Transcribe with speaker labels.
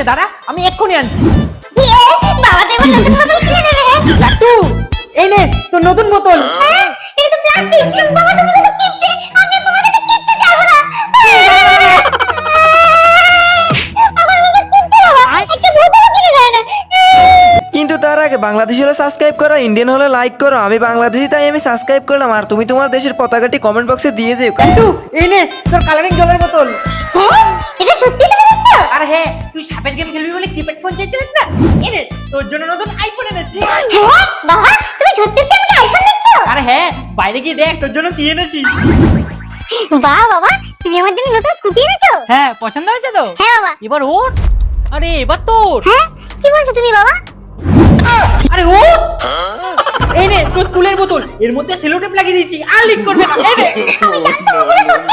Speaker 1: দাঁড়া, আমি এক্ষুনি আনছি।
Speaker 2: বাবা দেবো নতুন বোতল কিনে দেবে।
Speaker 1: লাট্টু, এই নে তোর নতুন বোতল।
Speaker 2: এটা তো প্লাস্টিক। বাবা তুমি তো কিনতে, আমি তোমার কাছে কিচ্ছু চাইবো না। আমার বাবা কিনতে বাবা একটা বোতল কিনে দেয় না।
Speaker 3: কিন্তু তার আগে বাংলাদেশি হলে সাবস্ক্রাইব করো, ইন্ডিয়ান হলে লাইক করো। আমি বাংলাদেশি তাই আমি সাবস্ক্রাইব করলাম, আর তুমি তোমার দেশের পতাকাটি কমেন্ট বক্সে দিয়ে দিও।
Speaker 1: লাট্টু, এই নে তোর কালারিং জলের বোতল।
Speaker 2: হ্যাঁ এটা সত্যি তুমি দিচ্ছ?
Speaker 1: আর হ্যাঁ, তুই সাপের গেম খেলবি বলে কিপ্যাড ফোন চাইছিলিস না, এই নে তোর জন্য নতুন আইফোন এনেছি।
Speaker 2: হ্যাঁ বাবা তুমি সত্যি আমাকে আইফোন দিচ্ছ?
Speaker 1: আর হ্যাঁ, বাইরে গিয়ে দেখ তোর জন্য কি এনেছি।
Speaker 2: বাহ বাবা তুমি আমার জন্য নতুন স্কুটি এনেছো?
Speaker 1: হ্যাঁ, পছন্দ হয়েছে তো?
Speaker 2: হ্যাঁ বাবা।
Speaker 1: এবার ওঠ। আরে এবার তোর।
Speaker 2: হ্যাঁ কি বলছো তুমি বাবা?
Speaker 1: আরে ওঠ। এই নে তোর স্কুলের বোতল, এর মধ্যে সেলোটেপ লাগিয়ে দিয়েছি, আর লিক করবে না। এই নে।
Speaker 2: আমি জানতাম ওগুলো সত্যি